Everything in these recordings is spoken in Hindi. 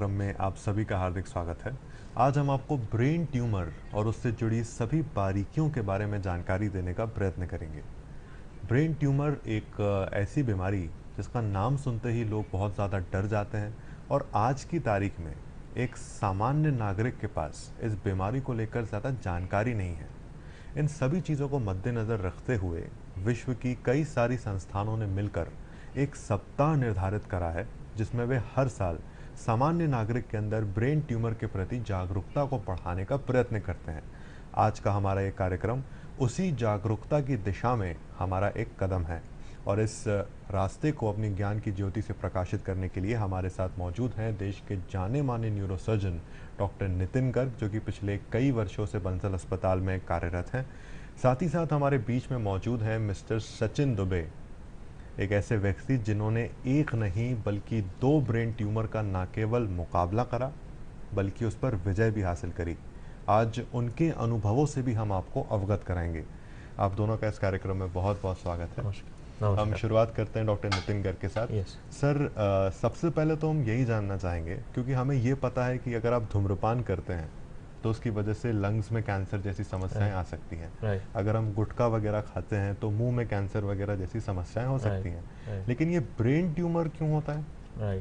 कार्यक्रम में आप सभी का हार्दिक स्वागत है। आज हम आपको ब्रेन ट्यूमर और उससे जुड़ी सभी बारीकियों के बारे में जानकारी देने का प्रयत्न करेंगे। ब्रेन ट्यूमर एक ऐसी बीमारी जिसका नाम सुनते ही लोग बहुत ज़्यादा डर जाते हैं और आज की तारीख में एक सामान्य नागरिक के पास इस बीमारी को लेकर ज़्यादा जानकारी नहीं है। इन सभी चीज़ों को मद्देनज़र रखते हुए विश्व की कई सारी संस्थानों ने मिलकर एक सप्ताह निर्धारित करा है जिसमें वे हर साल सामान्य नागरिक के अंदर ब्रेन ट्यूमर के प्रति जागरूकता को बढ़ाने का प्रयत्न करते हैं। आज का हमारा ये कार्यक्रम उसी जागरूकता की दिशा में हमारा एक कदम है और इस रास्ते को अपनी ज्ञान की ज्योति से प्रकाशित करने के लिए हमारे साथ मौजूद हैं देश के जाने माने न्यूरोसर्जन डॉक्टर नितिन गर्ग, जो कि पिछले कई वर्षों से बंसल अस्पताल में कार्यरत हैं। साथ ही साथ हमारे बीच में मौजूद हैं मिस्टर सचिन दुबे, एक ऐसे व्यक्ति जिन्होंने एक नहीं बल्कि 2 ब्रेन ट्यूमर का न केवल मुकाबला करा बल्कि उस पर विजय भी हासिल करी। आज उनके अनुभवों से भी हम आपको अवगत कराएंगे। आप दोनों का इस कार्यक्रम में बहुत बहुत स्वागत है। हम शुरुआत करते हैं डॉक्टर नितिन गर्ग के साथ। सर, सबसे पहले तो हम यही जानना चाहेंगे, क्योंकि हमें ये पता है कि अगर आप धूम्रपान करते हैं तो उसकी वजह से लंग्स में कैंसर जैसी समस्याएं आ सकती हैं। अगर हम गुटखा वगैरह खाते हैं तो मुंह में कैंसर वगैरह जैसी समस्याएं हो सकती हैं। लेकिन ये ब्रेन ट्यूमर क्यों होता है?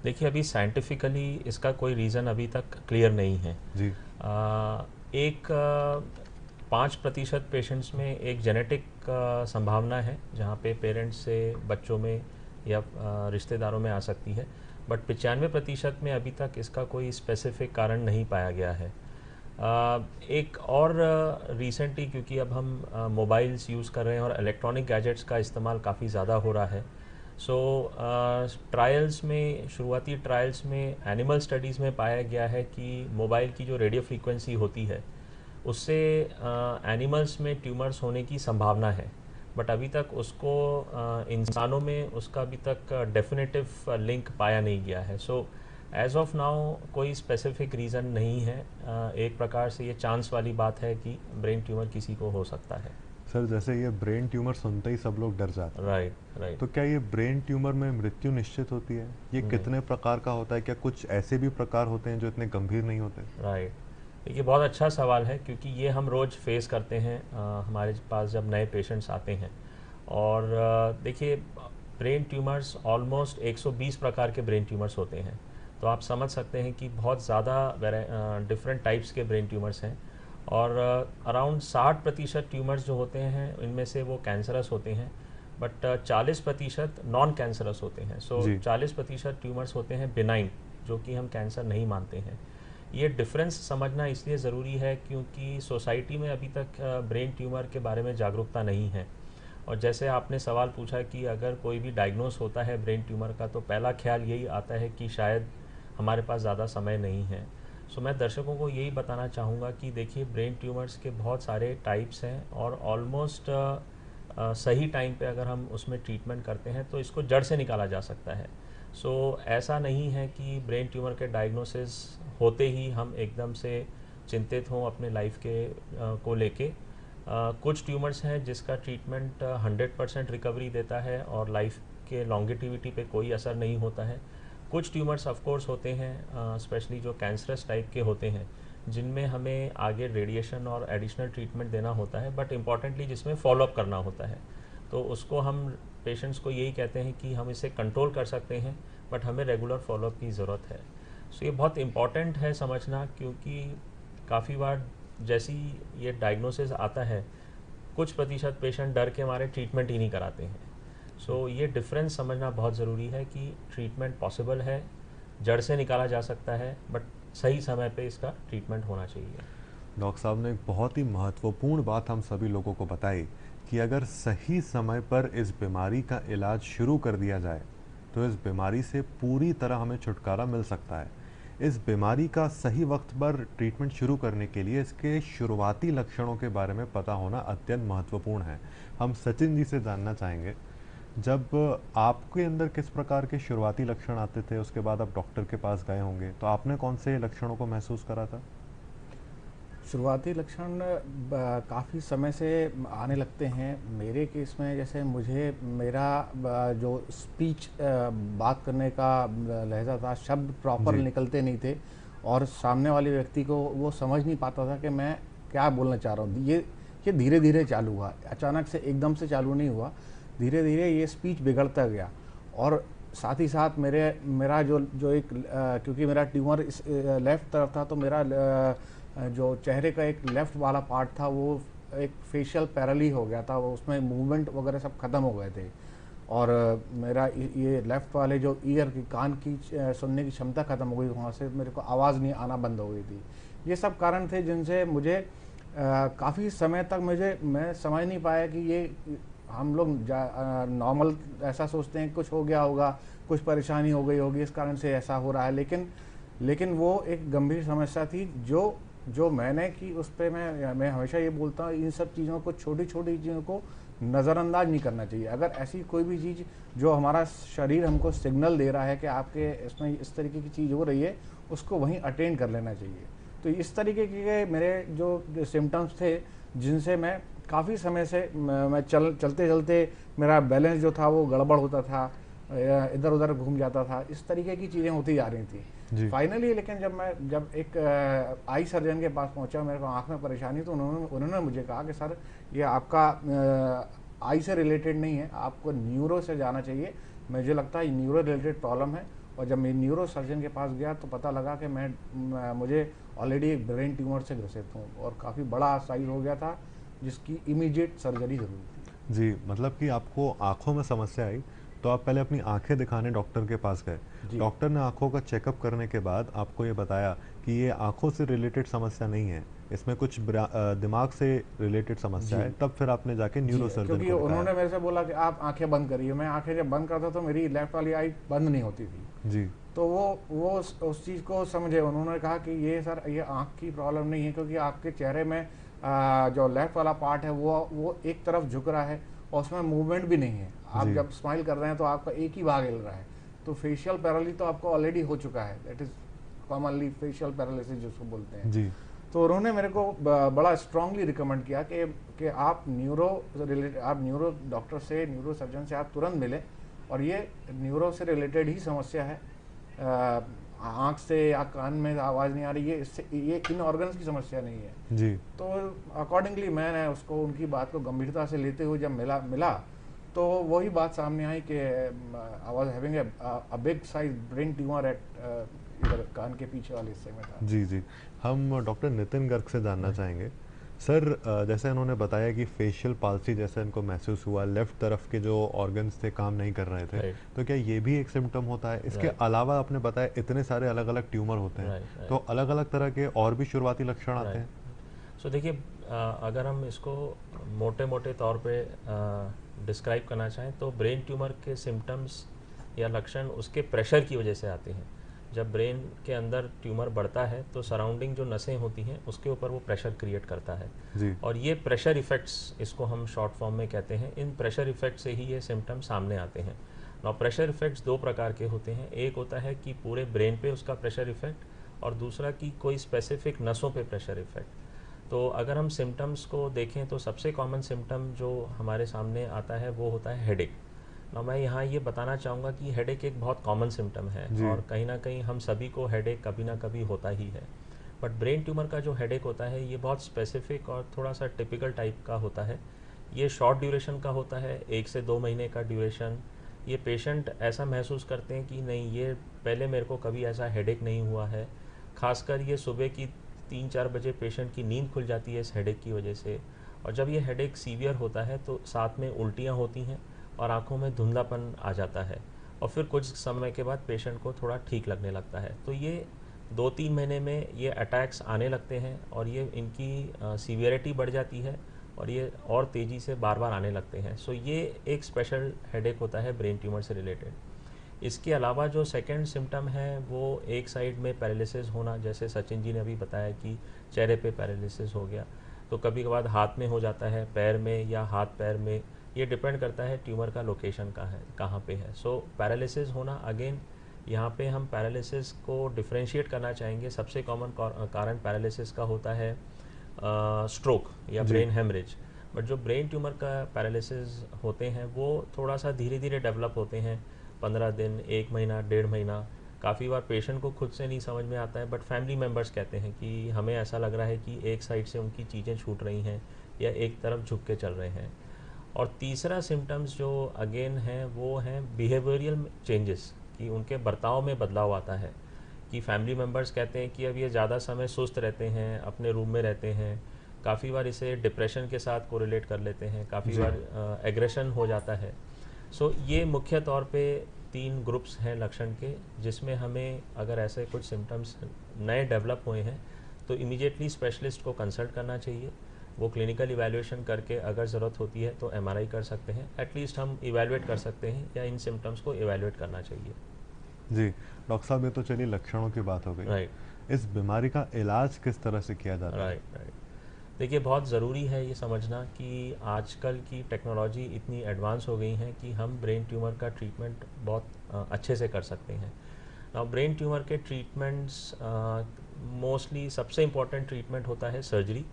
देखिए, अभी साइंटिफिकली इसका कोई रीज़न अभी तक क्लियर नहीं है जी। 5% पेशेंट्स में एक जेनेटिक संभावना है जहाँ पे पेरेंट्स से बच्चों में या रिश्तेदारों में आ सकती है, बट 95% में अभी तक इसका कोई स्पेसिफिक कारण नहीं पाया गया है। एक और रिसेंटली, क्योंकि अब हम मोबाइल्स यूज़ कर रहे हैं और इलेक्ट्रॉनिक गैजेट्स का इस्तेमाल काफ़ी ज़्यादा हो रहा है, सो ट्रायल्स में, शुरुआती ट्रायल्स में एनिमल स्टडीज़ में पाया गया है कि मोबाइल की जो रेडियो फ्रीक्वेंसी होती है उससे एनिमल्स में ट्यूमर्स होने की संभावना है, बट अभी तक उसको इंसानों में उसका अभी तक डेफिनेटिव लिंक पाया नहीं गया है। सो एज ऑफ नाउ कोई स्पेसिफिक रीज़न नहीं है। एक प्रकार से ये चांस वाली बात है कि ब्रेन ट्यूमर किसी को हो सकता है। सर, जैसे ये ब्रेन ट्यूमर सुनते ही सब लोग डर जाते हैं। राइट। तो क्या ये ब्रेन ट्यूमर में मृत्यु निश्चित होती है? ये कितने प्रकार का होता है? क्या कुछ ऐसे भी प्रकार होते हैं जो इतने गंभीर नहीं होते? राइट। देखिए, बहुत अच्छा सवाल है, क्योंकि ये हम रोज़ फेस करते हैं हमारे पास जब नए पेशेंट्स आते हैं। और देखिए, ब्रेन ट्यूमर्स ऑलमोस्ट 120 प्रकार के ब्रेन ट्यूमर्स होते हैं, तो आप समझ सकते हैं कि बहुत ज़्यादा डिफरेंट टाइप्स के ब्रेन ट्यूमर्स हैं। और अराउंड 60% ट्यूमर्स जो होते हैं इनमें से वो कैंसरस होते हैं, बट 40% नॉन कैंसरस होते हैं। सो 40% ट्यूमर्स होते हैं बिनाइन, जो कि हम कैंसर नहीं मानते हैं। ये डिफरेंस समझना इसलिए ज़रूरी है क्योंकि सोसाइटी में अभी तक ब्रेन ट्यूमर के बारे में जागरूकता नहीं है। और जैसे आपने सवाल पूछा कि अगर कोई भी डायग्नोस होता है ब्रेन ट्यूमर का, तो पहला ख्याल यही आता है कि शायद हमारे पास ज़्यादा समय नहीं है। सो मैं दर्शकों को यही बताना चाहूँगा कि देखिए, ब्रेन ट्यूमर्स के बहुत सारे टाइप्स हैं और ऑलमोस्ट सही टाइम पे अगर हम उसमें ट्रीटमेंट करते हैं तो इसको जड़ से निकाला जा सकता है। सो ऐसा नहीं है कि ब्रेन ट्यूमर के डायग्नोसिस होते ही हम एकदम से चिंतित हों अपने लाइफ के को लेके। कुछ ट्यूमर्स हैं जिसका ट्रीटमेंट 100% रिकवरी देता है और लाइफ के लॉन्गेटिविटी पे कोई असर नहीं होता है। कुछ ट्यूमर्स ऑफ कोर्स होते हैं, स्पेशली जो कैंसरस टाइप के होते हैं, जिनमें हमें आगे रेडिएशन और एडिशनल ट्रीटमेंट देना होता है, बट इम्पॉर्टेंटली जिसमें फॉलोअप करना होता है। तो उसको हम पेशेंट्स को यही कहते हैं कि हम इसे कंट्रोल कर सकते हैं, बट हमें रेगुलर फॉलोअप की ज़रूरत है। सो ये बहुत इम्पॉर्टेंट है समझना, क्योंकि काफ़ी बार जैसी ये डायग्नोसिस आता है, कुछ प्रतिशत पेशेंट डर के मारे ट्रीटमेंट ही नहीं कराते हैं। सो ये डिफरेंस समझना बहुत ज़रूरी है कि ट्रीटमेंट पॉसिबल है, जड़ से निकाला जा सकता है, बट सही समय पे इसका ट्रीटमेंट होना चाहिए। डॉक्टर साहब ने एक बहुत ही महत्वपूर्ण बात हम सभी लोगों को बताई कि अगर सही समय पर इस बीमारी का इलाज शुरू कर दिया जाए तो इस बीमारी से पूरी तरह हमें छुटकारा मिल सकता है। इस बीमारी का सही वक्त पर ट्रीटमेंट शुरू करने के लिए इसके शुरुआती लक्षणों के बारे में पता होना अत्यंत महत्वपूर्ण है। हम सचिन जी से जानना चाहेंगे, जब आपके अंदर किस प्रकार के शुरुआती लक्षण आते थे, उसके बाद आप डॉक्टर के पास गए होंगे, तो आपने कौन से लक्षणों को महसूस करा था? शुरुआती लक्षण काफ़ी समय से आने लगते हैं। मेरे केस में जैसे मुझे मेरा जो स्पीच बात करने का लहज़ा था, शब्द प्रॉपर जी। निकलते नहीं थे और सामने वाले व्यक्ति को वो समझ नहीं पाता था कि मैं क्या बोलना चाह रहा हूँ। ये धीरे-धीरे चालू हुआ, अचानक से एकदम से चालू नहीं हुआ। धीरे-धीरे ये स्पीच बिगड़ता गया और साथ ही साथ मेरा जो एक क्योंकि मेरा ट्यूमर इस लेफ़्ट तरफ था, तो मेरा जो चेहरे का एक लेफ़्ट वाला पार्ट था वो एक फेशियल पैराली हो गया था, वो उसमें मूवमेंट वगैरह सब खत्म हो गए थे और मेरा ये लेफ़्ट वाले जो ईयर की कान की सुनने की क्षमता खत्म हो गई, वहाँ से मेरे को आवाज़ नहीं आना बंद हो गई थी। ये सब कारण थे जिनसे मुझे काफ़ी समय तक मैं समझ नहीं पाया कि ये हम लोग नॉर्मल ऐसा सोचते हैं कुछ हो गया होगा, कुछ परेशानी हो गई होगी इस कारण से ऐसा हो रहा है, लेकिन वो एक गंभीर समस्या थी जो मैंने की। उस पे मैं हमेशा ये बोलता हूँ, इन सब चीज़ों को, छोटी-छोटी चीज़ों को नज़रअंदाज नहीं करना चाहिए। अगर ऐसी कोई भी चीज़ जो हमारा शरीर हमको सिग्नल दे रहा है कि आपके इसमें इस तरीके की चीज़ हो रही है, उसको वहीं अटेंड कर लेना चाहिए। तो इस तरीके के मेरे जो सिम्पटम्स थे, जिनसे मैं काफ़ी समय से मैं चलते-चलते मेरा बैलेंस जो था वो गड़बड़ होता था, इधर-उधर घूम जाता था, इस तरीके की चीज़ें होती जा रही थी। जी। फाइनली लेकिन जब एक आई सर्जन के पास पहुंचा, मेरे को आँख में परेशानी, तो उन्होंने मुझे कहा कि सर, ये आपका आई से रिलेटेड नहीं है, आपको न्यूरो से जाना चाहिए। मुझे लगता है न्यूरो रिलेटेड प्रॉब्लम है। और जब मैं न्यूरो सर्जन के पास गया तो पता लगा कि मुझे ऑलरेडी एक ब्रेन ट्यूमर से ग्रसित हूँ और काफ़ी बड़ा साइज हो गया था, जिसकी इमीडिएट सर्जरी ज़रूरी थी। जी, मतलब कि आपको आँखों में समस्या आई, तो आप पहले अपनी आँखें दिखाने डॉक्टर के पास गए। जी। डॉक्टर ने आँखों का चेकअप करने के बाद आपको ये बताया कि ये आँखों से रिलेटेड समस्या नहीं है, इसमें कुछ दिमाग से रिलेटेड समस्या जी। है। तब फिर आपने जाके जी, न्यूरो सर्जन क्योंकि को दिखाया। उन्होंने मेरे से बोला कि आप आंखें बंद करिए। मैं आंखें जब बंद करता तो मेरी लेफ्ट वाली आई बंद नहीं होती थी। जी। तो वो उस चीज़ को समझे। उन्होंने कहा कि ये सर, ये आँख की प्रॉब्लम नहीं है, क्योंकि आपके चेहरे में जो लेफ्ट वाला पार्ट है वो एक तरफ झुक रहा है और उसमें मूवमेंट भी नहीं है। आप जी। जब स्माइल कर रहे हैं तो आपका एक ही भाग हिल रहा है। तो फेशियल पैरालिसिस तो आपको ऑलरेडी हो चुका है, that is commonly facial paralysis जिसको बोलते हैं। जी। तो उन्होंने मेरे को बड़ा स्ट्रांगली रिकमेंड किया कि आप न्यूरो डॉक्टर से, न्यूरो सर्जन से आप तुरंत मिलें, और ये न्यूरो से रिलेटेड ही समस्या है। आँख से या कान में आवाज़ नहीं आ रही, ये इन ऑर्गन्स की समस्या नहीं है। जी। तो अकॉर्डिंगली मैंने उसको, उनकी बात को गंभीरता से लेते हुए जब मिला तो वही बात सामने आई कि I was having a big size brain tumour at इधर कान के पीछे वाले हिस्से में था। जी। जी। हम डॉक्टर नितिन गर्ग से जानना चाहेंगे। सर, जैसे उन्होंने बताया कि फेशियल पाल्सी जैसा इनको महसूस हुआ, लेफ्ट तरफ के जो ऑर्गन्स थे काम नहीं कर रहे थे, राइट, तो क्या ये भी एक सिम्टम होता है? इसके राइट, अलावा आपने बताया इतने सारे अलग अलग ट्यूमर होते हैं, राइट, तो राइट, अलग अलग तरह के और भी शुरुआती लक्षण आते राइट। हैं? सो देखिए, अगर हम इसको मोटे मोटे तौर पे डिस्क्राइब करना चाहें तो ब्रेन ट्यूमर के सिम्टम्स या लक्षण उसके प्रेशर की वजह से आते हैं। जब ब्रेन के अंदर ट्यूमर बढ़ता है तो सराउंडिंग जो नसें होती हैं उसके ऊपर वो प्रेशर क्रिएट करता है, जी। और ये प्रेशर इफ़ेक्ट्स, इसको हम शॉर्ट फॉर्म में कहते हैं, इन प्रेशर इफ़ेक्ट से ही ये सिम्टम सामने आते हैं। नाउ प्रेशर इफ़ेक्ट्स दो प्रकार के होते हैं। एक होता है कि पूरे ब्रेन पे उसका प्रेशर इफ़ेक्ट, और दूसरा कि कोई स्पेसिफिक नसों पे प्रेशर इफ़ेक्ट। तो अगर हम सिम्टम्स को देखें तो सबसे कॉमन सिम्टम जो हमारे सामने आता है वो होता है हेडेक। ना मैं यहाँ ये बताना चाहूँगा कि हेडेक एक बहुत कॉमन सिम्टम है, जी। और कहीं ना कहीं हम सभी को हेडेक कभी ना कभी होता ही है। बट ब्रेन ट्यूमर का जो हेडेक होता है ये बहुत स्पेसिफिक और थोड़ा सा टिपिकल टाइप का होता है। ये शॉर्ट ड्यूरेशन का होता है, 1 से 2 महीने का ड्यूरेशन। ये पेशेंट ऐसा महसूस करते हैं कि नहीं, ये पहले मेरे को कभी ऐसा हेडेक नहीं हुआ है। खासकर ये सुबह की 3-4 बजे पेशेंट की नींद खुल जाती है इस हेडेक की वजह से। और जब ये हेडेक सीवियर होता है तो साथ में उल्टियाँ होती हैं और आँखों में धुंधलापन आ जाता है, और फिर कुछ समय के बाद पेशेंट को थोड़ा ठीक लगने लगता है। तो ये 2-3 महीने में ये अटैक्स आने लगते हैं और ये इनकी सीवियरिटी बढ़ जाती है और ये और तेज़ी से बार बार आने लगते हैं। सो ये एक स्पेशल हेडेक होता है ब्रेन ट्यूमर से रिलेटेड। इसके अलावा जो सेकंड सिम्टम है वो एक साइड में पैरालिसिस होना, जैसे सचिन जी ने अभी बताया कि चेहरे पे पैरालिसिस हो गया, तो कभी कभार हाथ में हो जाता है, पैर में या हाथ पैर में, ये डिपेंड करता है ट्यूमर का लोकेशन कहाँ पे है। सो पैरालिसिस होना, अगेन यहाँ पे हम पैरालिसिस को डिफ्रेंशिएट करना चाहेंगे। सबसे कॉमन कारण पैरालिसिस का होता है स्ट्रोक या जी। Brain haemorrhage. बट जो ब्रेन ट्यूमर का पैरालिसिस होते हैं वो थोड़ा सा धीरे धीरे डेवलप होते हैं, 15 दिन, 1 महीना, 1.5 महीना। काफ़ी बार पेशेंट को खुद से नहीं समझ में आता है, बट फैमिली मेम्बर्स कहते हैं कि हमें ऐसा लग रहा है कि एक साइड से उनकी चीज़ें छूट रही हैं या एक तरफ झुक के चल रहे हैं। और तीसरा सिम्टम्स जो अगेन हैं वो हैं बिहेवियरल चेंजेस, कि उनके बर्ताव में बदलाव आता है। कि फैमिली मेम्बर्स कहते हैं कि अब ये ज़्यादा समय सुस्त रहते हैं, अपने रूम में रहते हैं। काफ़ी बार इसे डिप्रेशन के साथ कोरिलेट कर लेते हैं, काफ़ी जी। बार एग्रेशन हो जाता है। सो ये मुख्य तौर पे 3 ग्रुप्स हैं लक्षण के, जिसमें हमें अगर ऐसे कुछ सिम्टम्स नए डेवलप हुए हैं तो इमीडिएटली स्पेशलिस्ट को कंसल्ट करना चाहिए। वो क्लिनिकल इवैल्यूएशन करके अगर ज़रूरत होती है तो एमआरआई कर सकते हैं, एटलीस्ट हम इवैल्यूएट कर सकते हैं, या इन सिम्टम्स को इवैल्यूएट करना चाहिए। जी, डॉक्टर साहब ये तो चलिए लक्षणों की बात हो गई। राइट, इस बीमारी का इलाज किस तरह से किया जाता है? Right, right. देखिए, बहुत ज़रूरी है ये समझना कि आजकल की टेक्नोलॉजी इतनी एडवांस हो गई है कि हम ब्रेन ट्यूमर का ट्रीटमेंट बहुत अच्छे से कर सकते हैं। नाउ ब्रेन ट्यूमर के ट्रीटमेंट्स मोस्टली सबसे इम्पॉर्टेंट ट्रीटमेंट होता है सर्जरी,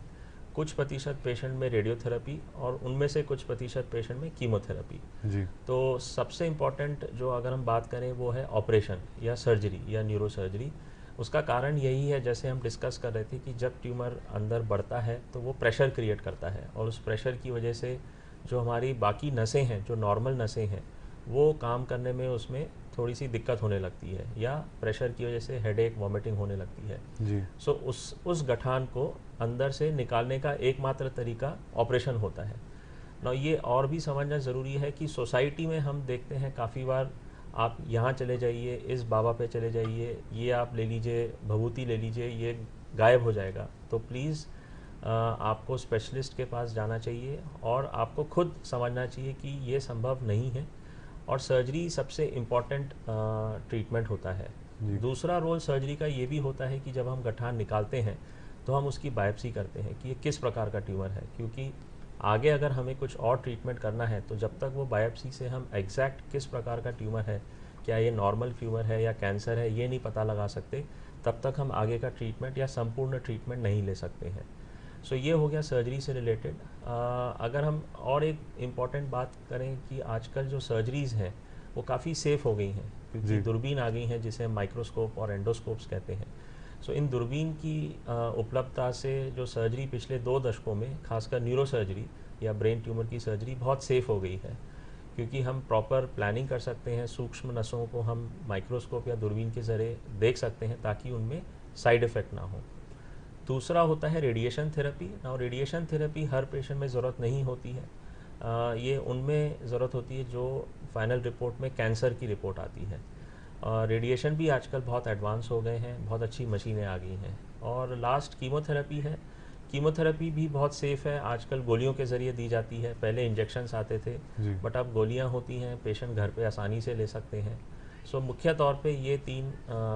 कुछ प्रतिशत पेशेंट में रेडियोथेरेपी, और उनमें से कुछ प्रतिशत पेशेंट में कीमोथेरेपी। जी। तो सबसे इम्पॉर्टेंट जो अगर हम बात करें वो है ऑपरेशन या सर्जरी या न्यूरो सर्जरी। उसका कारण यही है, जैसे हम डिस्कस कर रहे थे, कि जब ट्यूमर अंदर बढ़ता है तो वो प्रेशर क्रिएट करता है, और उस प्रेशर की वजह से जो हमारी बाकी नसें हैं, जो नॉर्मल नसें हैं, वो काम करने में उसमें थोड़ी सी दिक्कत होने लगती है, या प्रेशर की वजह से हेडेक, वॉमिटिंग होने लगती है। जी। सो उस गठान को अंदर से निकालने का एकमात्र तरीका ऑपरेशन होता है ना। ये और भी समझना ज़रूरी है कि सोसाइटी में हम देखते हैं काफ़ी बार, आप यहाँ चले जाइए, इस बाबा पे चले जाइए, ये आप ले लीजिए, भभूति ले लीजिए, ये गायब हो जाएगा। तो प्लीज़ आपको स्पेशलिस्ट के पास जाना चाहिए, और आपको खुद समझना चाहिए कि ये संभव नहीं है, और सर्जरी सबसे इम्पॉर्टेंट ट्रीटमेंट होता है। जी। दूसरा रोल सर्जरी का ये भी होता है कि जब हम गठान निकालते हैं तो हम उसकी बायोप्सी करते हैं कि ये किस प्रकार का ट्यूमर है, क्योंकि आगे अगर हमें कुछ और ट्रीटमेंट करना है तो जब तक वो बायोप्सी से हम एग्जैक्ट किस प्रकार का ट्यूमर है, क्या ये नॉर्मल ट्यूमर है या कैंसर है, ये नहीं पता लगा सकते, तब तक हम आगे का ट्रीटमेंट या संपूर्ण ट्रीटमेंट नहीं ले सकते हैं। सो ये हो गया सर्जरी से रिलेटेड। अगर हम और एक इम्पॉर्टेंट बात करें कि आजकल जो सर्जरीज़ हैं वो काफ़ी सेफ़ हो गई हैं, क्योंकि जी। दूरबीन आ गई हैं जिसे हम माइक्रोस्कोप और एंडोस्कोप्स कहते हैं। सो इन दूरबीन की उपलब्धता से जो सर्जरी पिछले 2 दशकों में, खासकर न्यूरो सर्जरी या ब्रेन ट्यूमर की सर्जरी, बहुत सेफ़ हो गई है, क्योंकि हम प्रॉपर प्लानिंग कर सकते हैं, सूक्ष्म नसों को हम माइक्रोस्कोप या दूरबीन के ज़रिए देख सकते हैं ताकि उनमें साइड इफ़ेक्ट ना हो। दूसरा होता है रेडिएशन थेरेपी। और रेडिएशन थेरेपी हर पेशेंट में ज़रूरत नहीं होती है, ये उनमें ज़रूरत होती है जो फाइनल रिपोर्ट में कैंसर की रिपोर्ट आती है। रेडिएशन भी आजकल बहुत एडवांस हो गए हैं, बहुत अच्छी मशीनें आ गई हैं। और लास्ट कीमोथेरेपी है। कीमोथेरेपी भी बहुत सेफ़ है, आजकल गोलियों के ज़रिए दी जाती है, पहले इंजेक्शन्स आते थे, जी। बट अब गोलियां होती हैं, पेशेंट घर पे आसानी से ले सकते हैं। सो मुख्य तौर पे ये 3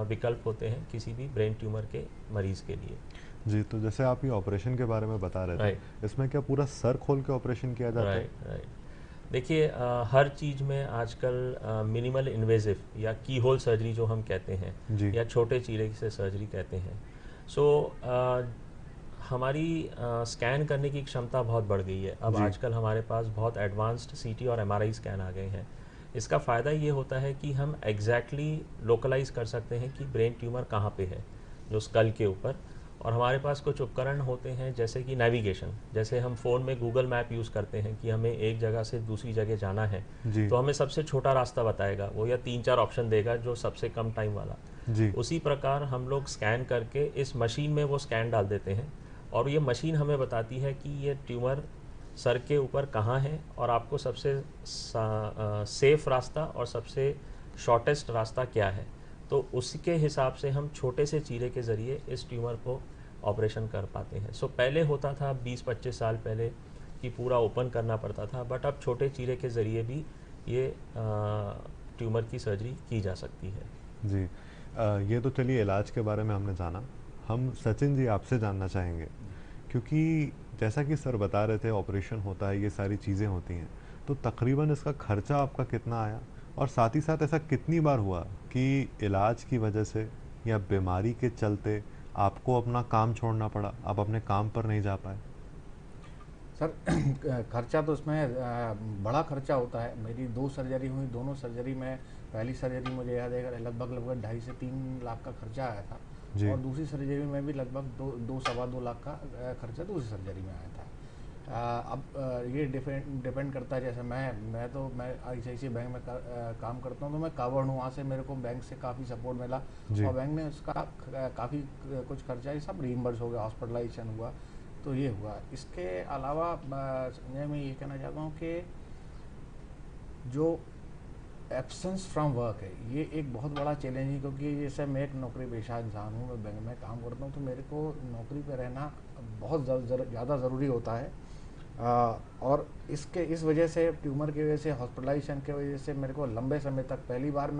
विकल्प होते हैं किसी भी ब्रेन ट्यूमर के मरीज़ के लिए। जी, तो जैसे आप ये ऑपरेशन के बारे में बता रहे थे, राइट, इसमें क्या पूरा सर खोल के ऑपरेशन किया जाता है? Right, right. देखिए, हर चीज़ में आजकल मिनिमल इन्वेजिव या की होल सर्जरी जो हम कहते हैं, जी। या छोटे चीरे से सर्जरी कहते हैं। सो हमारी स्कैन करने की क्षमता बहुत बढ़ गई है। अब जी। आजकल हमारे पास बहुत एडवांस्ड सीटी और एमआरआई स्कैन आ गए हैं। इसका फ़ायदा ये होता है कि हम एग्जैक्टली लोकलाइज कर सकते हैं कि ब्रेन ट्यूमर कहाँ पे है, जो स्कल के ऊपर। और हमारे पास कुछ उपकरण होते हैं जैसे कि नेविगेशन, जैसे हम फ़ोन में गूगल मैप यूज़ करते हैं कि हमें एक जगह से दूसरी जगह जाना है, जी। तो हमें सबसे छोटा रास्ता बताएगा वो, या 3-4 ऑप्शन देगा जो सबसे कम टाइम वाला। जी। उसी प्रकार हम लोग स्कैन करके इस मशीन में वो स्कैन डाल देते हैं, और ये मशीन हमें बताती है कि ये ट्यूमर सर के ऊपर कहाँ है, और आपको सबसे सेफ़ रास्ता और सबसे शॉर्टेस्ट रास्ता क्या है। तो उसके हिसाब से हम छोटे से चीरे के ज़रिए इस ट्यूमर को ऑपरेशन कर पाते हैं। सो पहले होता था 20-25 साल पहले कि पूरा ओपन करना पड़ता था, बट अब छोटे चीरे के ज़रिए भी ये ट्यूमर की सर्जरी की जा सकती है। जी। ये तो चलिए इलाज के बारे में हमने जाना। हम सचिन जी आपसे जानना चाहेंगे, क्योंकि जैसा कि सर बता रहे थे ऑपरेशन होता है, ये सारी चीज़ें होती हैं, तो तकरीबन इसका खर्चा आपका कितना आया, और साथ ही साथ ऐसा कितनी बार हुआ कि इलाज की वजह से या बीमारी के चलते आपको अपना काम छोड़ना पड़ा, आप अपने काम पर नहीं जा पाए? सर खर्चा तो इसमें बड़ा खर्चा होता है। मेरी 2 सर्जरी हुई, दोनों सर्जरी में पहली सर्जरी मुझे याद है लगभग 2.5 से 3 लाख का खर्चा आया था, जी। और दूसरी सर्जरी में भी लगभग 2 सवा 2 लाख का खर्चा दूसरी सर्जरी में आया था। अब ये डिपेंड करता है, जैसे मैं ICICI बैंक में काम करता हूँ, तो मैं कावड़ हूँ, वहाँ से मेरे को बैंक से काफ़ी सपोर्ट मिला जी। और बैंक ने उसका काफ़ी कुछ खर्चा ये सब रीइम्बर्स हो गया, हॉस्पिटलाइजेशन हुआ, तो ये हुआ। इसके अलावा संजय मैं ये कहना चाहता हूँ कि जो एब्सेंस फ्रॉम वर्क है ये एक बहुत बड़ा चैलेंज है, क्योंकि जैसे मैं एक नौकरी पेशा इंसान हूँ, मैं बैंक में काम करता हूँ, तो मेरे को नौकरी पे रहना बहुत ज़्यादा ज़रूरी होता है। और इस वजह से, ट्यूमर की वजह से, हॉस्पिटलाइजेशन की वजह से मेरे को लंबे समय तक, पहली बार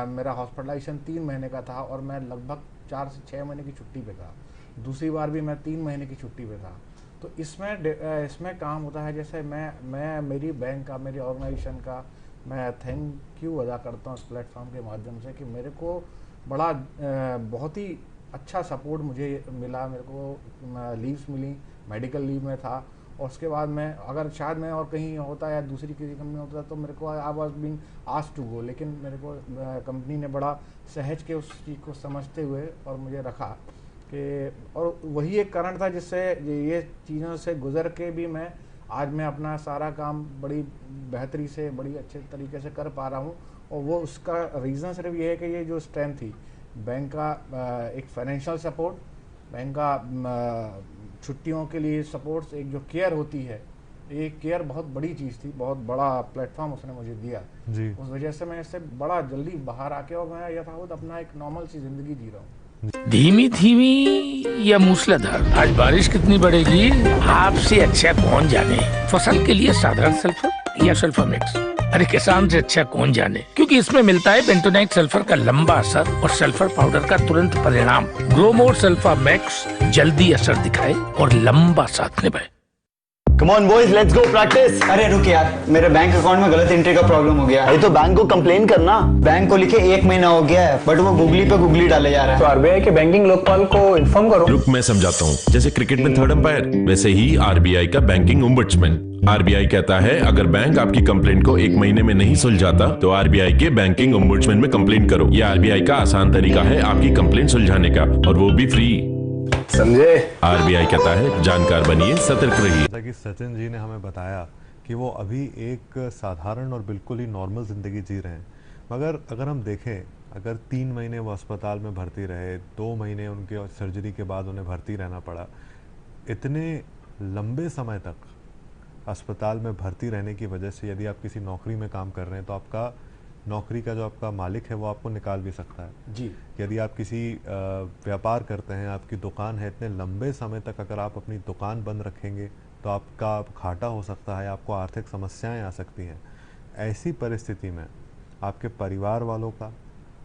मेरा हॉस्पिटलाइजेशन 3 महीने का था और मैं लगभग 4 से 6 महीने की छुट्टी पे था। दूसरी बार भी मैं 3 महीने की छुट्टी पे था। तो इसमें काम होता है, जैसे मैं मेरी बैंक का, मेरी ऑर्गेनाइजेशन का मैं थैंक यू अदा करता हूँ इस प्लेटफॉर्म के माध्यम से, कि मेरे को बड़ा बहुत ही अच्छा सपोर्ट मुझे मिला। मेरे को लीव्स मिली, मेडिकल लीव में था, और उसके बाद मैं, अगर शायद मैं और कहीं होता या दूसरी किसी कंपनी होता तो मेरे को I was being asked to go, लेकिन मेरे को कंपनी ने बड़ा सहज के उस चीज़ को समझते हुए और मुझे रखा कि, और वही एक कारण था जिससे ये चीज़ों से गुजर के भी आज मैं अपना सारा काम बड़ी बेहतरी से, बड़ी अच्छे तरीके से कर पा रहा हूँ। और वो उसका रीज़न सिर्फ ये है कि ये जो स्ट्रेंथ थी बैंक का, एक फाइनेंशियल सपोर्ट, बैंक का छुट्टियों के लिए सपोर्ट्स, एक जो केयर होती है, ये केयर बहुत बड़ी चीज़ थी, बहुत बड़ा प्लेटफॉर्म उसने मुझे दिया जी। उस वजह से मैं इससे बड़ा जल्दी बाहर आके और मैं यथावत अपना एक नॉर्मल सी ज़िंदगी जी रहा हूँ। धीमी धीमी या मूसलाधार, आज बारिश कितनी बढ़ेगी आपसे अच्छा कौन जाने। फसल के लिए साधारण सल्फर या सल्फर मिक्स, अरे किसान से अच्छा कौन जाने, क्योंकि इसमें मिलता है बेंटोनाइट सल्फर का लंबा असर और सल्फर पाउडर का तुरंत परिणाम। ग्रोमोर सल्फर मैक्स जल्दी असर दिखाए और लंबा साथ निभाए। Come on boys, let's go practice. अरे रुक यार, मेरे बैंक अकाउंट में गलत एंट्री का प्रॉब्लम हो गया है। अरे तो बैंक को कंप्लेन करना। बैंक को लिखे 1 महीना हो गया है, बट वो गूगली पे गूगली डाले जा रहा है। तो RBI के बैंकिंग लोकपाल को इन्फॉर्म करो। रुक, मैं समझाता हूँ। जैसे क्रिकेट में थर्ड अंपायर, वैसे ही RBI का बैंकिंग ओम्बड्समैन। RBI कहता है अगर बैंक आपकी कंप्लेंट को 1 महीने में नहीं सुलझाता तो RBI के बैंकिंग ओम्बड्समैन में कंप्लेंट करो। यह RBI का आसान तरीका है आपकी कंप्लेंट सुलझाने का, और वो भी फ्री। समझे? RBI कहता है जानकार बनिए, सतर्क रहिए। जैसा कि सचिन जी ने हमें बताया कि वो अभी एक साधारण और बिल्कुल ही नॉर्मल ज़िंदगी जी रहे हैं, मगर अगर हम देखें, अगर 3 महीने वो अस्पताल में भर्ती रहे, 2 महीने उनके सर्जरी के बाद उन्हें भर्ती रहना पड़ा, इतने लंबे समय तक अस्पताल में भर्ती रहने की वजह से यदि आप किसी नौकरी में काम कर रहे हैं तो आपका नौकरी का जो आपका मालिक है वो आपको निकाल भी सकता है। जी। यदि आप किसी व्यापार करते हैं, आपकी दुकान है, इतने लंबे समय तक अगर आप अपनी दुकान बंद रखेंगे तो आपका घाटा हो सकता है, आपको आर्थिक समस्याएं आ सकती हैं। ऐसी परिस्थिति में आपके परिवार वालों का,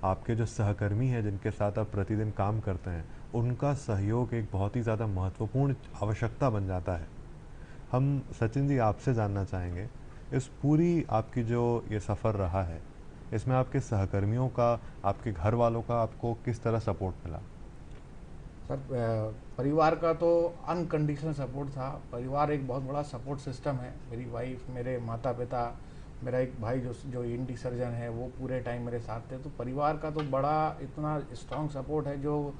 आपके जो सहकर्मी हैं जिनके साथ आप प्रतिदिन काम करते हैं, उनका सहयोग एक बहुत ही ज़्यादा महत्वपूर्ण आवश्यकता बन जाता है। हम सचिन जी आपसे जानना चाहेंगे, इस पूरी आपकी जो ये सफ़र रहा है, इसमें आपके सहकर्मियों का, आपके घर वालों का आपको किस तरह सपोर्ट मिला? सर परिवार का तो अनकंडीशनल सपोर्ट था। परिवार एक बहुत बड़ा सपोर्ट सिस्टम है। मेरी वाइफ, मेरे माता पिता, मेरा एक भाई जो ENT सर्जन है, वो पूरे टाइम मेरे साथ थे। तो परिवार का तो बड़ा इतना स्ट्रॉन्ग सपोर्ट है जो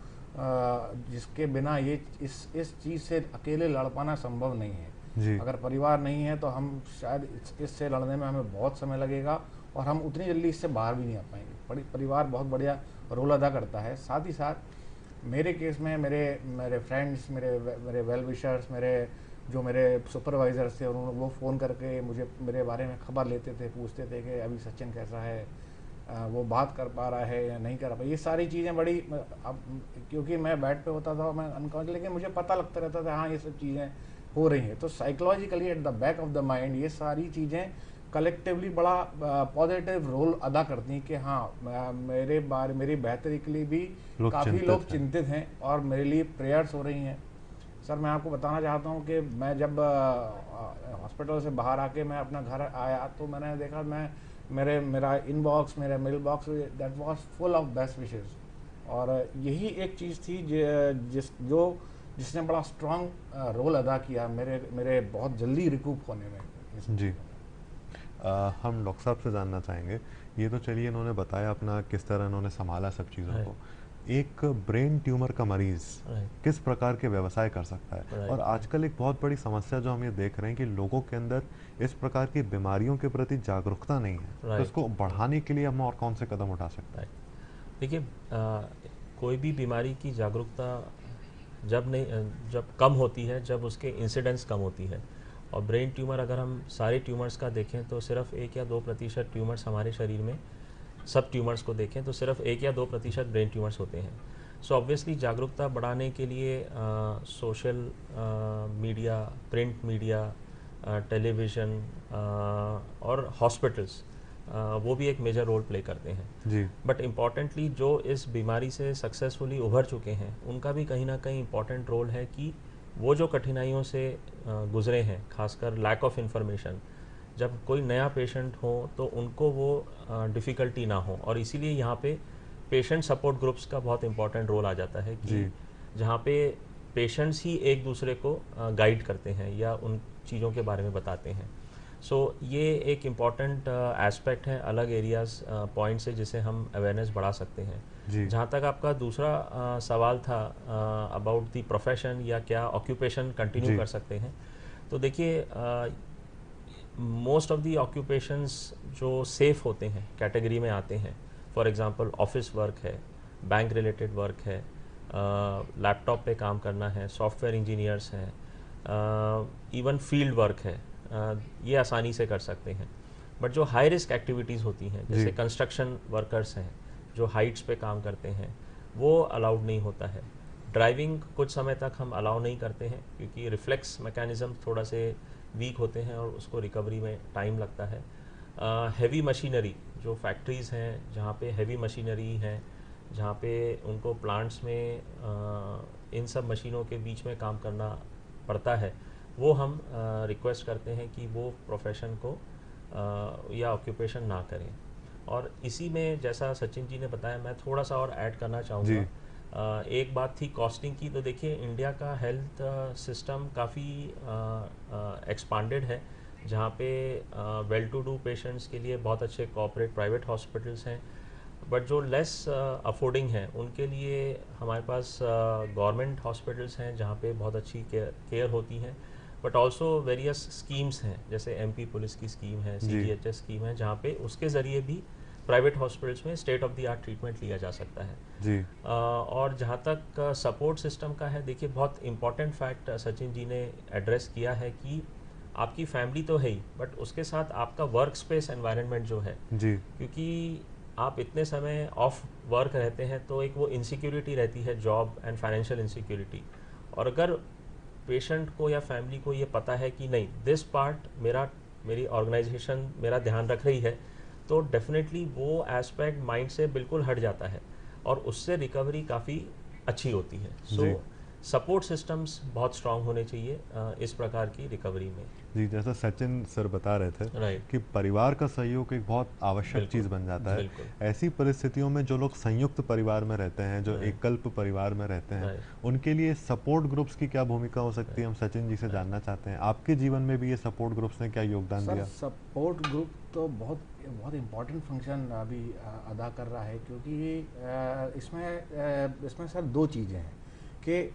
जिसके बिना ये इस चीज़ से अकेले लड़ पाना संभव नहीं है। जी। अगर परिवार नहीं है तो हम शायद इससे लड़ने में हमें बहुत समय लगेगा और हम उतनी जल्दी इससे बाहर भी नहीं आ पाएंगे। परिवार बहुत बढ़िया रोल अदा करता है। साथ ही साथ मेरे केस में मेरे फ्रेंड्स, मेरे वेल विशर्स, मेरे सुपरवाइजर्स थे, उन्होंने वो फ़ोन करके मेरे बारे में खबर लेते थे, पूछते थे कि अभी सचिन कैसा है, वो बात कर पा रहा है या नहीं कर पा। ये सारी चीज़ें बड़ी, अब क्योंकि मैं बेड पे होता था, मैं अनकॉन्शियस, लेकिन मुझे पता लगता रहता था हाँ ये सब चीज़ें हो रही हैं। तो psychologically at the back of the mind ये सारी चीज़ें कलेक्टिवली बड़ा पॉजिटिव रोल अदा करती हैं कि हाँ मेरी बेहतरी के लिए भी काफ़ी लोग चिंतित हैं और मेरे लिए प्रेयर्स हो रही हैं। सर मैं आपको बताना चाहता हूँ कि मैं जब हॉस्पिटल से बाहर आके मैं अपना घर आया तो मैंने देखा मेरा इनबॉक्स, मेरा mail box, that was full of best wishes. और यही एक चीज़ थी जिसने बड़ा स्ट्रांग रोल अदा किया मेरे बहुत जल्दी रिकूप होने में। जी हम डॉक्टर साहब से जानना चाहेंगे, ये तो चलिए इन्होंने बताया अपना किस तरह इन्होंने संभाला सब चीज़ों को, एक ब्रेन ट्यूमर का मरीज किस प्रकार के व्यवसाय कर सकता है, और आजकल एक बहुत बड़ी समस्या जो हम ये देख रहे हैं कि लोगों के अंदर इस प्रकार की बीमारियों के प्रति जागरूकता नहीं है, तो इसको बढ़ाने के लिए हम और कौन से कदम उठा सकते हैं? देखिए कोई भी बीमारी की जागरूकता जब कम होती है, जब उसके इंसिडेंस कम होती है। और ब्रेन ट्यूमर अगर हम सारे ट्यूमर्स का देखें तो सिर्फ 1 या 2% ट्यूमर्स हमारे शरीर में, सब ट्यूमर्स को देखें तो सिर्फ 1 या 2% ब्रेन ट्यूमर्स होते हैं। सो ऑब्वियसली जागरूकता बढ़ाने के लिए social media, print media, television और हॉस्पिटल्स वो भी एक मेजर रोल प्ले करते हैं जी। बट इम्पॉर्टेंटली जो इस बीमारी से सक्सेसफुली उभर चुके हैं उनका भी कहीं ना कहीं इम्पॉर्टेंट रोल है कि वो जो कठिनाइयों से गुजरे हैं, खासकर लैक ऑफ इंफॉर्मेशन, जब कोई नया पेशेंट हो तो उनको वो डिफ़िकल्टी ना हो। और इसीलिए यहाँ पे पेशेंट सपोर्ट ग्रुप्स का बहुत इम्पॉर्टेंट रोल आ जाता है कि जहाँ पे पेशेंट्स ही एक दूसरे को गाइड करते हैं या उन चीज़ों के बारे में बताते हैं। सो ये एक इम्पॉर्टेंट एस्पेक्ट है, अलग एरियाज पॉइंट से जिसे हम अवेयरनेस बढ़ा सकते हैं। जहाँ तक आपका दूसरा सवाल था अबाउट द प्रोफेशन या क्या ऑक्यूपेशन कंटिन्यू कर सकते हैं, तो देखिए मोस्ट ऑफ द ऑक्यूपेशंस जो सेफ होते हैं कैटेगरी में आते हैं। फॉर एग्जांपल ऑफिस वर्क है, बैंक रिलेटेड वर्क है, लैपटॉप पे काम करना है, सॉफ्टवेयर इंजीनियर्स हैं, इवन फील्ड वर्क है, ये आसानी से कर सकते हैं। बट जो हाई रिस्क एक्टिविटीज़ होती हैं जैसे कंस्ट्रक्शन वर्कर्स हैं जो हाइट्स पे काम करते हैं, वो अलाउड नहीं होता है। ड्राइविंग कुछ समय तक हम अलाउ नहीं करते हैं क्योंकि रिफ्लेक्स मैकेनिज़्म थोड़ा से वीक होते हैं और उसको रिकवरी में टाइम लगता है। हैवी मशीनरी, जो फैक्ट्रीज़ हैं जहाँ पे हैवी मशीनरी हैं, जहाँ पे उनको प्लांट्स में इन सब मशीनों के बीच में काम करना पड़ता है, वो हम रिक्वेस्ट करते हैं कि वो प्रोफेशन को या ऑक्यूपेशन ना करें। और इसी में जैसा सचिन जी ने बताया, मैं थोड़ा सा और ऐड करना चाहूँगा। एक बात थी कॉस्टिंग की, तो देखिए इंडिया का हेल्थ सिस्टम काफ़ी एक्सपांडेड है, जहाँ पे वेल टू डू पेशेंट्स के लिए बहुत अच्छे कॉर्पोरेट प्राइवेट हॉस्पिटल्स हैं, बट जो लेस अफोर्डिंग हैं उनके लिए हमारे पास गवर्नमेंट हॉस्पिटल्स हैं जहाँ पे बहुत अच्छी केयर होती हैं। बट ऑल्सो वेरियस स्कीम्स हैं, जैसे एमपी पुलिस की स्कीम है, CGHS स्कीम है, जहाँ पे उसके ज़रिए भी प्राइवेट हॉस्पिटल्स में state of the art treatment लिया जा सकता है जी। और जहाँ तक सपोर्ट सिस्टम का है, देखिए बहुत इम्पॉर्टेंट फैक्ट सचिन जी ने एड्रेस किया है कि आपकी फैमिली तो है ही, बट उसके साथ आपका वर्क स्पेस एनवायरनमेंट जो है जी, क्योंकि आप इतने समय ऑफ वर्क रहते हैं तो एक वो इनसिक्योरिटी रहती है, जॉब एंड फाइनेंशियल इनसिक्योरिटी। और अगर पेशेंट को या फैमिली को ये पता है कि नहीं दिस पार्ट मेरी ऑर्गेनाइजेशन मेरा ध्यान रख रही है, तो डेफिनेटली वो एस्पेक्ट माइंड से बिल्कुल हट जाता है और उससे रिकवरी काफ़ी अच्छी होती है। सो सपोर्ट सिस्टम्स बहुत स्ट्रांग होने चाहिए इस प्रकार की रिकवरी में। जी, जैसा सचिन सर बता रहे थे कि परिवार का सहयोग एक बहुत आवश्यक चीज़ बन जाता है। ऐसी परिस्थितियों में जो लोग संयुक्त परिवार में रहते हैं, जो एकल्प परिवार में रहते हैं, उनके लिए सपोर्ट ग्रुप्स की क्या भूमिका हो सकती है, हम सचिन जी से जानना चाहते हैं। आपके जीवन में भी ये सपोर्ट ग्रुप्स ने क्या योगदान दिया? सपोर्ट ग्रुप तो बहुत इम्पोर्टेंट फंक्शन अभी अदा कर रहा है, क्योंकि इसमें सर दो चीज़ें हैं कि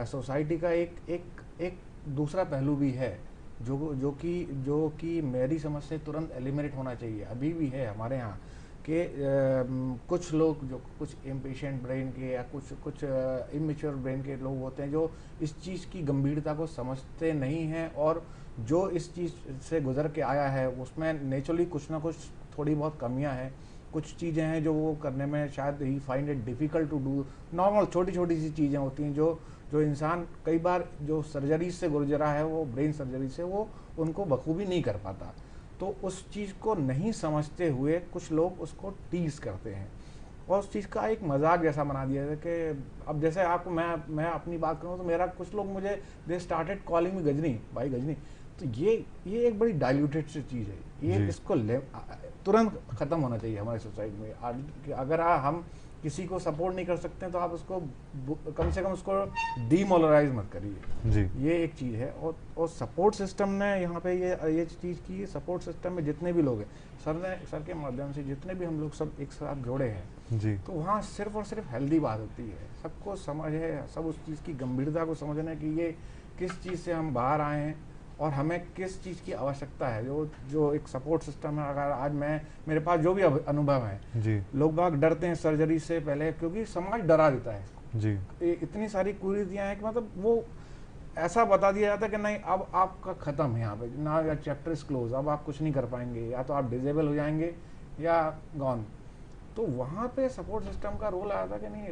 सोसाइटी का एक दूसरा पहलू भी है जो कि मेरी समझ से तुरंत एलिमिनेट होना चाहिए, अभी भी है हमारे यहाँ कि कुछ लोग जो कुछ इम्पेशेंट ब्रेन के या कुछ इमेच्योर ब्रेन के लोग होते हैं जो इस चीज़ की गंभीरता को समझते नहीं हैं, और जो इस चीज़ से गुजर के आया है उसमें नेचुरली कुछ ना कुछ थोड़ी बहुत कमियां हैं, कुछ चीज़ें हैं जो वो करने में शायद ही find it difficult to do. Normal छोटी छोटी सी चीज़ें होती हैं जो इंसान कई बार जो सर्जरी से गुजरा है, वो ब्रेन सर्जरी से, वो उनको बखूबी नहीं कर पाता। तो उस चीज़ को नहीं समझते हुए कुछ लोग उसको टीज़ करते हैं और उस चीज़ का एक मजाक जैसा बना दिया है कि अब जैसे आपको मैं अपनी बात करूँ तो मेरा कुछ लोग मुझे they started calling me Ghajini, भाई गजनी। तो ये एक बड़ी डाइल्यूटेड सी चीज़ है, ये इसको तुरंत ख़त्म होना चाहिए हमारी सोसाइटी में। अगर हम किसी को सपोर्ट नहीं कर सकते हैं तो आप उसको कम से कम उसको डीमोलराइज मत करिए। जी ये एक चीज़ है। और सपोर्ट सिस्टम ने यहाँ पे ये चीज़ की, सपोर्ट सिस्टम में जितने भी लोग हैं, सर के माध्यम से जितने भी हम लोग सब एक साथ जोड़े हैं, जी तो वहाँ सिर्फ और सिर्फ हेल्दी बात होती है। सबको समझ है, सब उस चीज़ की गंभीरता को समझना है कि ये किस चीज़ से हम बाहर आए हैं और हमें किस चीज़ की आवश्यकता है। जो एक सपोर्ट सिस्टम है, अगर आज मेरे पास जो भी अनुभव है, जी लोग बाग डरते हैं सर्जरी से पहले, क्योंकि समाज डरा देता है। जी इतनी सारी कुरीतियाँ हैं कि मतलब वो ऐसा बता दिया जाता है कि नहीं अब आपका ख़त्म है यहाँ पे ना, या चैप्टर इज क्लोज, अब आप कुछ नहीं कर पाएंगे, या तो आप डिजेबल हो जाएंगे या गॉन। तो वहाँ पे सपोर्ट सिस्टम का रोल आया था कि नहीं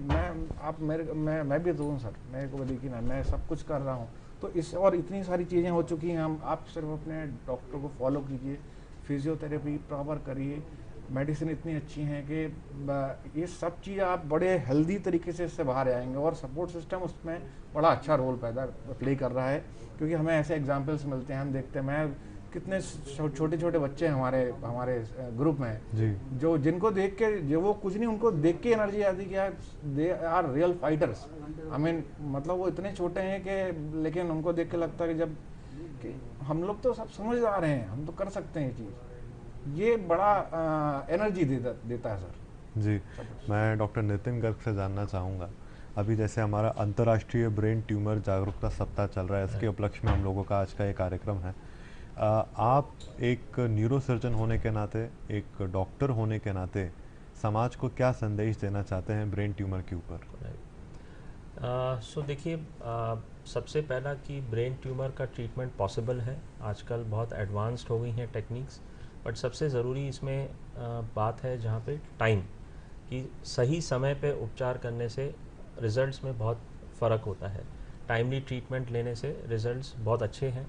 मैं भी दूँ सर, मेरे को देखिए ना, मैं सब कुछ कर रहा हूँ। तो इस और इतनी सारी चीज़ें हो चुकी हैं, आप सिर्फ अपने डॉक्टर को फॉलो कीजिए, फिजियोथेरेपी प्रॉपर करिए, मेडिसिन इतनी अच्छी हैं कि ये सब चीज़ आप बड़े हेल्दी तरीके से इससे बाहर आएंगे। और सपोर्ट सिस्टम उसमें बड़ा अच्छा रोल प्ले कर रहा है, क्योंकि हमें ऐसे एग्जांपल्स मिलते हैं, हम देखते हैं, मैं कितने छोटे छोटे बच्चे हैं हमारे ग्रुप में जी जो जिनको देख के, जो वो कुछ नहीं, उनको देख के एनर्जी आती है कि यार they are real fighters. I mean मतलब वो इतने छोटे हैं कि, लेकिन उनको देख के लगता है कि हम लोग तो सब समझ आ रहे हैं, हम तो कर सकते हैं ये चीज़। ये बड़ा एनर्जी देता है सर। जी मैं डॉक्टर नितिन गर्ग से जानना चाहूँगा, अभी जैसे हमारा अंतर्राष्ट्रीय ब्रेन ट्यूमर जागरूकता सप्ताह चल रहा है, इसके उपलक्ष्य में हम लोगों का आज का ये कार्यक्रम है। आप एक न्यूरोसर्जन होने के नाते, एक डॉक्टर होने के नाते समाज को क्या संदेश देना चाहते हैं ब्रेन ट्यूमर के ऊपर? सो देखिए, सबसे पहला कि ब्रेन ट्यूमर का ट्रीटमेंट पॉसिबल है, आजकल बहुत एडवांस्ड हो गई हैं टेक्निक्स, बट सबसे ज़रूरी इसमें बात है जहाँ पे टाइम, कि सही समय पे उपचार करने से रिज़ल्ट्स में बहुत फ़र्क होता है। टाइमली ट्रीटमेंट लेने से रिज़ल्ट्स बहुत अच्छे हैं,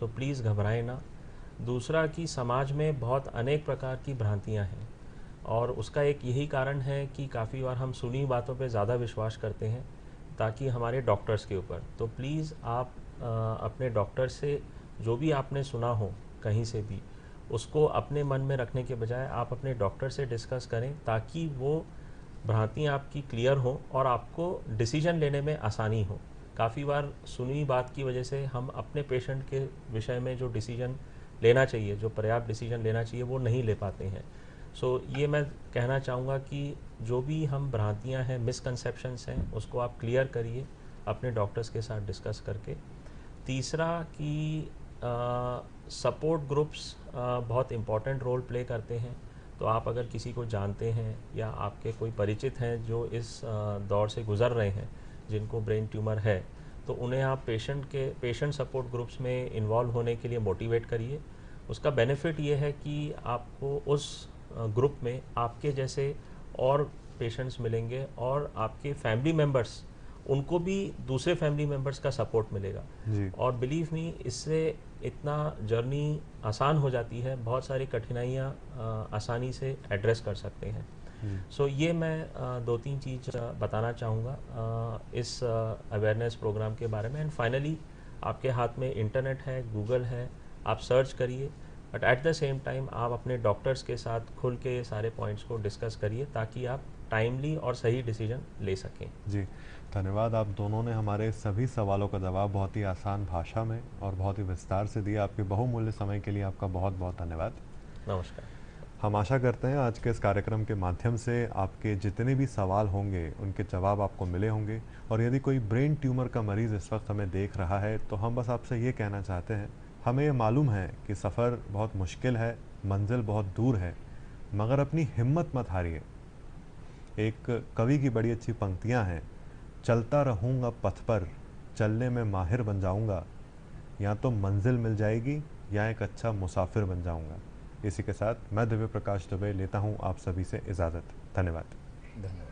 सो प्लीज़ घबराएं ना। दूसरा कि समाज में बहुत अनेक प्रकार की भ्रांतियां हैं, और उसका एक यही कारण है कि काफ़ी बार हम सुनी बातों पे ज़्यादा विश्वास करते हैं ताकि हमारे डॉक्टर्स के ऊपर। तो प्लीज़ आप अपने डॉक्टर से जो भी आपने सुना हो कहीं से भी, उसको अपने मन में रखने के बजाय आप अपने डॉक्टर से डिस्कस करें, ताकि वो भ्रांतियाँ आपकी क्लियर हो और आपको डिसीजन लेने में आसानी हो। काफ़ी बार सुनी बात की वजह से हम अपने पेशेंट के विषय में जो डिसीजन लेना चाहिए, जो पर्याप्त डिसीजन लेना चाहिए, वो नहीं ले पाते हैं। सो ये मैं कहना चाहूँगा कि जो भी हम भ्रांतियाँ हैं, मिसकंसेप्शंस हैं, उसको आप क्लियर करिए अपने डॉक्टर्स के साथ डिस्कस करके। तीसरा कि सपोर्ट ग्रुप्स बहुत इम्पॉर्टेंट रोल प्ले करते हैं। तो आप अगर किसी को जानते हैं या आपके कोई परिचित हैं जो इस दौर से गुज़र रहे हैं, जिनको ब्रेन ट्यूमर है, तो उन्हें आप पेशेंट सपोर्ट ग्रुप्स में इन्वॉल्व होने के लिए मोटिवेट करिए। उसका बेनिफिट ये है कि आपको उस ग्रुप में आपके जैसे और पेशेंट्स मिलेंगे, और आपके फैमिली मेम्बर्स, उनको भी दूसरे फैमिली मेम्बर्स का सपोर्ट मिलेगा। जी और बिलीव मी, इससे इतना जर्नी आसान हो जाती है, बहुत सारी कठिनाइयाँ आसानी से एड्रेस कर सकते हैं। सो ये मैं दो तीन चीज़ बताना चाहूँगा इस अवेयरनेस प्रोग्राम के बारे में। एंड फाइनली, आपके हाथ में इंटरनेट है, गूगल है, आप सर्च करिए, but at the same time आप अपने डॉक्टर्स के साथ खुल के ये सारे पॉइंट्स को डिस्कस करिए, ताकि आप टाइमली और सही डिसीजन ले सकें। जी धन्यवाद। आप दोनों ने हमारे सभी सवालों का जवाब बहुत ही आसान भाषा में और बहुत ही विस्तार से दिया। आपके बहुमूल्य समय के लिए आपका बहुत बहुत धन्यवाद। नमस्कार। हम आशा करते हैं आज के इस कार्यक्रम के माध्यम से आपके जितने भी सवाल होंगे उनके जवाब आपको मिले होंगे। और यदि कोई ब्रेन ट्यूमर का मरीज़ इस वक्त हमें देख रहा है, तो हम बस आपसे ये कहना चाहते हैं, हमें ये मालूम है कि सफ़र बहुत मुश्किल है, मंजिल बहुत दूर है, मगर अपनी हिम्मत मत हारिए। एक कवि की बड़ी अच्छी पंक्तियाँ हैं, चलता रहूँगा पथ पर, चलने में माहिर बन जाऊँगा, या तो मंजिल मिल जाएगी या एक अच्छा मुसाफिर बन जाऊँगा। इसी के साथ मैं दिव्य प्रकाश दुबे लेता हूँ आप सभी से इजाज़त। धन्यवाद। धन्यवाद।